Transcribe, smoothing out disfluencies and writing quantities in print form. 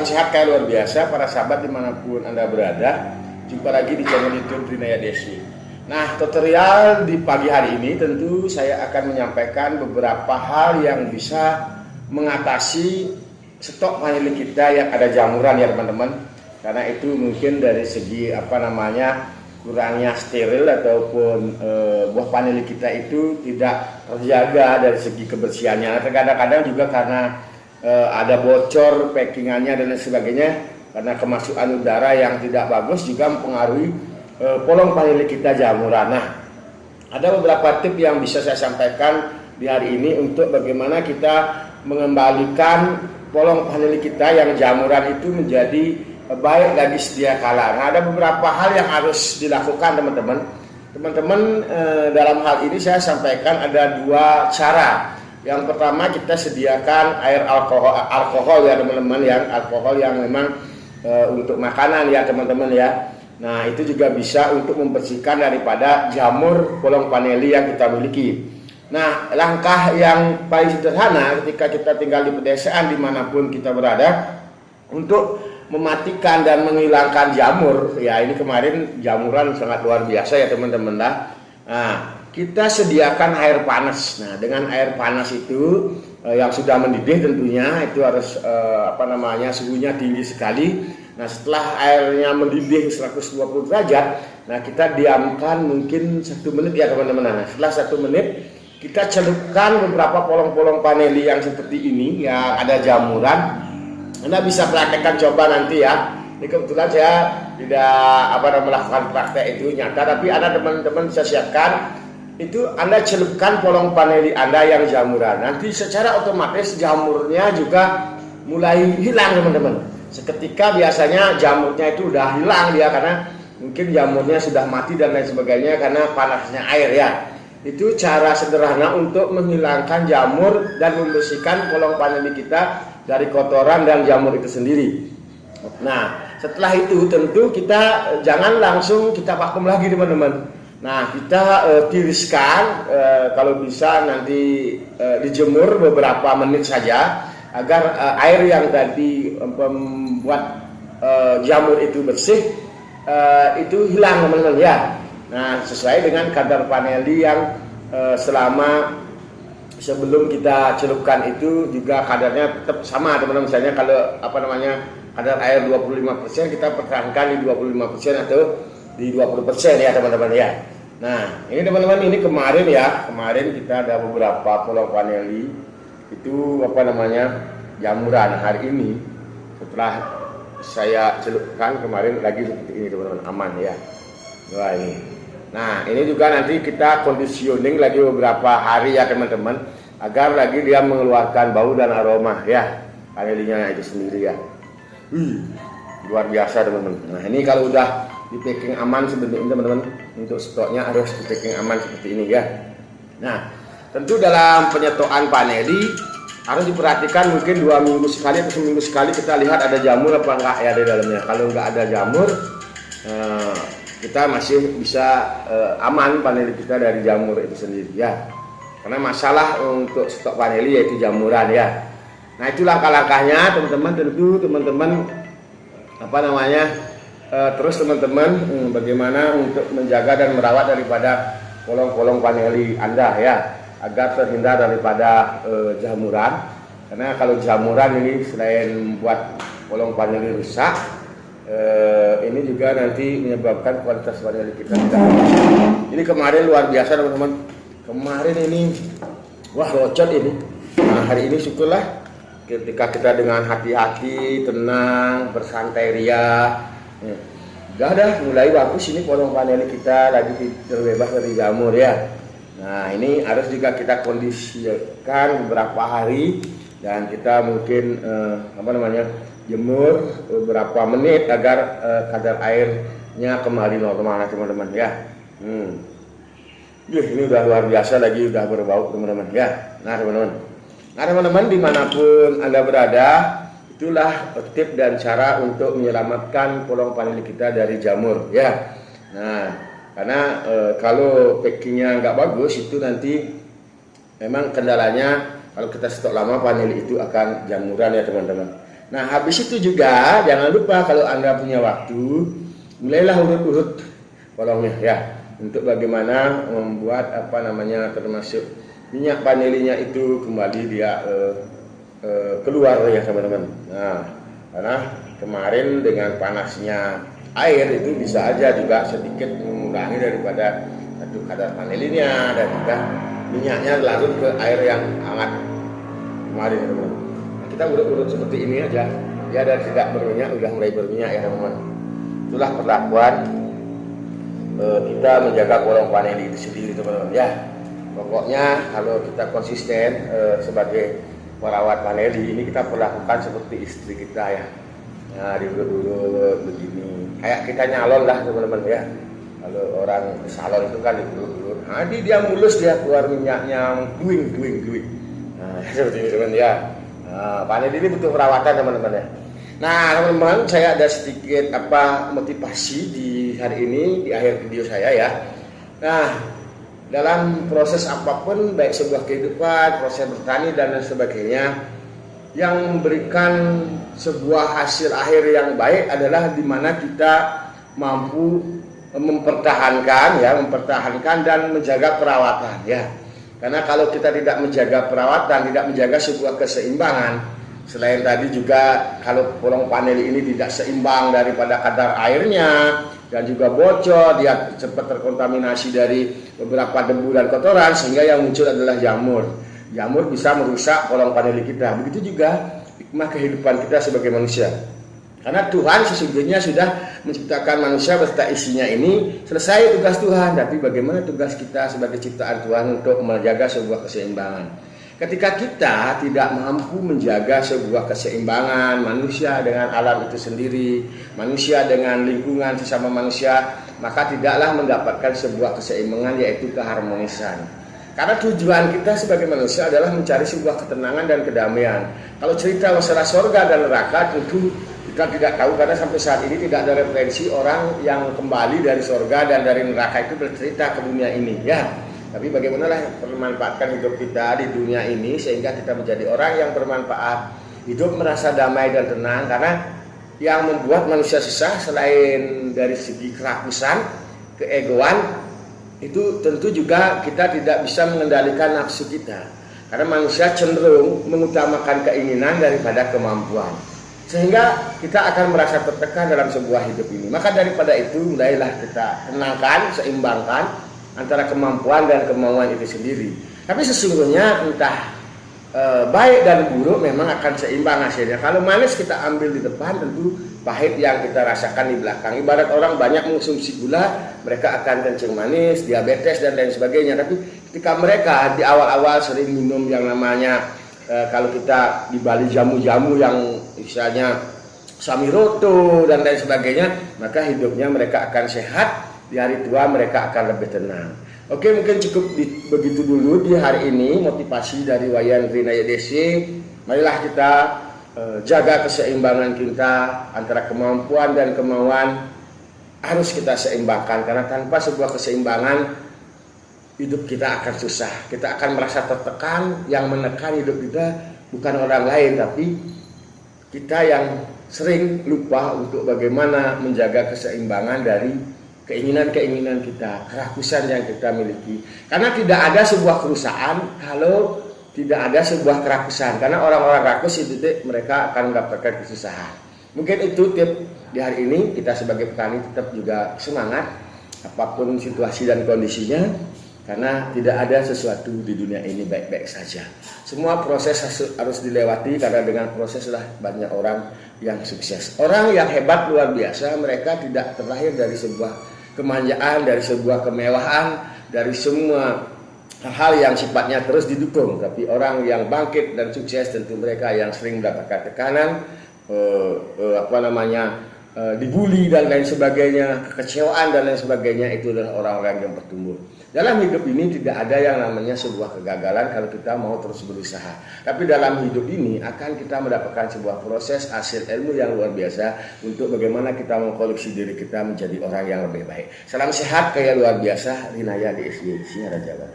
salam sehat kayak luar biasa para sahabat dimanapun Anda berada. Jumpa lagi di channel YouTube Trinaya Desi. Nah, tutorial di pagi hari ini tentu saya akan menyampaikan beberapa hal yang bisa mengatasi stok vanili kita yang ada jamuran ya teman-teman. Karena itu mungkin dari segi kurangnya steril ataupun buah vanili kita itu tidak terjaga dari segi kebersihannya. Kadang-kadang juga karena ada bocor packingannya dan lain sebagainya, karena kemasukan udara yang tidak bagus juga mempengaruhi polong vanili kita jamuran. Nah, ada beberapa tips yang bisa saya sampaikan di hari ini untuk bagaimana kita mengembalikan polong vanili kita yang jamuran itu menjadi baik lagi sedia kala. Nah, ada beberapa hal yang harus dilakukan teman-teman. Teman-teman, dalam hal ini saya sampaikan ada dua cara. Yang pertama, kita sediakan air alkohol ya teman-teman, yang alkohol yang memang untuk makanan ya teman-teman ya. Nah, itu juga bisa untuk membersihkan daripada jamur polong vanili yang kita miliki. Nah, langkah yang paling sederhana ketika kita tinggal di pedesaan dimanapun kita berada untuk mematikan dan menghilangkan jamur ya, ini kemarin jamuran sangat luar biasa ya teman-teman lah. Nah, kita sediakan air panas. Nah, dengan air panas itu yang sudah mendidih tentunya itu harus suhunya tinggi sekali. Nah, setelah airnya mendidih 120 derajat, nah kita diamkan mungkin 1 menit ya teman-teman. Nah, setelah 1 menit kita celupkan beberapa polong-polong vanili yang seperti ini yang ada jamuran. Anda bisa praktekkan coba nanti ya. Ini kebetulan saya tidak melakukan praktek itu nyata, tapi ada teman-teman bisa siapkan. Itu Anda celupkan polong vanili Anda yang jamuran. Nanti secara otomatis jamurnya juga mulai hilang teman-teman. Seketika biasanya jamurnya itu udah hilang dia, karena mungkin jamurnya sudah mati dan lain sebagainya karena panasnya air ya. Itu cara sederhana untuk menghilangkan jamur dan membersihkan polong vanili kita dari kotoran dan jamur itu sendiri. Nah, setelah itu tentu kita jangan langsung kita vakum lagi teman-teman. Nah, kita tiriskan, kalau bisa nanti dijemur beberapa menit saja agar air yang tadi membuat jamur itu bersih itu hilang teman-teman ya. Nah, sesuai dengan kadar vanili yang selama sebelum kita celupkan itu juga kadarnya tetap sama teman-teman. Misalnya kalau kadar air 25%, kita pertahankan di 25% atau di 20% ya teman-teman ya. Nah, ini teman-teman, ini kemarin kita ada beberapa polong vanili itu jamuran. Hari ini setelah saya celupkan kemarin lagi seperti ini teman-teman, aman ya. Wah, ini. Nah, ini juga nanti kita conditioning lagi beberapa hari ya teman-teman, agar lagi dia mengeluarkan bau dan aroma ya vanilinya itu sendiri ya. Luar biasa teman-teman. Nah, ini kalau udah di packing aman seperti ini teman-teman, untuk stoknya harus di packing aman seperti ini ya. Nah, tentu dalam penyetokan vanili harus diperhatikan mungkin 2 minggu sekali atau seminggu sekali kita lihat ada jamur apa enggak ya di dalamnya. Kalau enggak ada jamur, kita masih bisa aman vanili kita dari jamur itu sendiri ya. Karena masalah untuk stok vanili yaitu jamuran ya. Nah, itu langkah-langkahnya teman-teman. Tentu teman-teman terus teman-teman bagaimana untuk menjaga dan merawat daripada polong-polong vanili Anda ya, agar terhindar daripada jamuran. Karena kalau jamuran ini selain membuat polong vanili rusak, ini juga nanti menyebabkan kualitas vanili kita tidak bagus. Ini kemarin luar biasa teman-teman. Kemarin ini rocot ini. Nah, hari ini syukurlah ketika kita dengan hati-hati, tenang, bersantai ria, udah mulai bagus ini polong vanili kita lagi terbebas dari jamur ya. Nah, ini harus juga kita kondisikan beberapa hari dan kita mungkin jemur beberapa menit agar kadar airnya kembali normal teman-teman ya. Ini udah luar biasa lagi, udah berbau teman-teman ya. Nah teman-teman dimanapun Anda berada, itulah tips dan cara untuk menyelamatkan polong vanili kita dari jamur ya. Nah, karena kalau packingnya nggak bagus itu nanti memang kendalanya kalau kita stok lama vanili itu akan jamuran ya teman-teman. Nah, habis itu juga jangan lupa kalau Anda punya waktu, mulailah urut-urut kolomnya ya, untuk bagaimana membuat termasuk minyak vanilinya itu kembali dia keluar ya teman-teman. Nah, karena kemarin dengan panasnya air itu bisa aja juga sedikit mengurangi daripada satu kadar vanilinya, dan juga minyaknya larut ke air yang hangat kemarin teman-teman. Nah, kita urut-urut seperti ini aja ya, dan tidak berminyak udah mulai berminyak ya teman-teman. Itulah perlakuan kita menjaga kolong vanili itu sendiri teman-teman ya. Pokoknya kalau kita konsisten sebagai merawat vanili ini, kita perlakukan seperti istri kita ya. Nah, diurut-urut begini, kayak kita nyalon lah teman-teman ya. Kalau orang salon itu kan diurut-urut, nah dia mulus, dia keluar minyaknya gluing. Nah, seperti ini teman ya. Nah, vanili ini butuh perawatan teman-teman ya. Nah teman-teman, saya ada sedikit motivasi di hari ini di akhir video saya ya. Nah, dalam proses apapun, baik sebuah kehidupan, proses bertani dan lain sebagainya, yang memberikan sebuah hasil akhir yang baik adalah dimana kita mampu mempertahankan dan menjaga perawatan ya. Karena kalau kita tidak menjaga perawatan, tidak menjaga sebuah keseimbangan, selain tadi juga kalau kolong vanili ini tidak seimbang daripada kadar airnya, dan juga bocor, dia cepat terkontaminasi dari beberapa debu dan kotoran, sehingga yang muncul adalah jamur. Jamur bisa merusak kolong vanili kita. Begitu juga hikmah kehidupan kita sebagai manusia. Karena Tuhan sesungguhnya sudah menciptakan manusia beserta isinya ini, selesai tugas Tuhan. Tapi bagaimana tugas kita sebagai ciptaan Tuhan untuk menjaga sebuah keseimbangan? Ketika kita tidak mampu menjaga sebuah keseimbangan manusia dengan alam itu sendiri, manusia dengan lingkungan sesama manusia, maka tidaklah mendapatkan sebuah keseimbangan, yaitu keharmonisan. Karena tujuan kita sebagai manusia adalah mencari sebuah ketenangan dan kedamaian. Kalau cerita masalah surga dan neraka tentu kita tidak tahu, karena sampai saat ini tidak ada referensi orang yang kembali dari surga dan dari neraka itu bercerita ke dunia ini ya. Tapi bagaimanalah memanfaatkan hidup kita di dunia ini sehingga kita menjadi orang yang bermanfaat, hidup merasa damai dan tenang. Karena yang membuat manusia susah selain dari segi kerakusan, keegoan, itu tentu juga kita tidak bisa mengendalikan nafsu kita. Karena manusia cenderung mengutamakan keinginan daripada kemampuan, sehingga kita akan merasa tertekan dalam sebuah hidup ini. Maka daripada itu, mulailah kita tenangkan, seimbangkan antara kemampuan dan kemauan itu sendiri. Tapi sesungguhnya entah baik dan buruk memang akan seimbang hasilnya. Kalau manis kita ambil di depan, tentu pahit yang kita rasakan di belakang. Ibarat orang banyak mengonsumsi gula, mereka akan kencing manis, diabetes dan lain sebagainya. Tapi ketika mereka di awal-awal sering minum yang namanya kalau kita di Bali jamu-jamu yang misalnya samiroto dan lain sebagainya, maka hidupnya mereka akan sehat. Di hari tua mereka akan lebih tenang. Oke, mungkin cukup begitu dulu di hari ini motivasi dari Wayan Rinaya Desi. Marilah kita jaga keseimbangan kita antara kemampuan dan kemauan, harus kita seimbangkan. Karena tanpa sebuah keseimbangan, hidup kita akan susah. Kita akan merasa tertekan. Yang menekan hidup kita bukan orang lain, tapi kita yang sering lupa untuk bagaimana menjaga keseimbangan dari keinginan-keinginan kita, kerakusan yang kita miliki. Karena tidak ada sebuah kerusakan kalau tidak ada sebuah kerakusan. Karena orang-orang rakus itu mereka akan mendapatkan kesusahan. Mungkin itu tip di hari ini. Kita sebagai petani tetap juga semangat apapun situasi dan kondisinya, karena tidak ada sesuatu di dunia ini baik-baik saja. Semua proses harus dilewati, karena dengan proseslah banyak orang yang sukses. Orang yang hebat luar biasa, mereka tidak terlahir dari sebuah kemanjaan, dari sebuah kemewahan, dari semua hal yang sifatnya terus didukung. Tapi orang yang bangkit dan sukses tentu mereka yang sering mendapatkan tekanan, dibully dan lain sebagainya, kekecewaan dan lain sebagainya. Itu adalah orang-orang yang bertumbuh. Dalam hidup ini tidak ada yang namanya sebuah kegagalan kalau kita mau terus berusaha. Tapi dalam hidup ini akan kita mendapatkan sebuah proses hasil ilmu yang luar biasa untuk bagaimana kita mengkoleksi diri kita menjadi orang yang lebih baik. Salam sehat kaya luar biasa, Rinaya DSY, Sinara Jawa.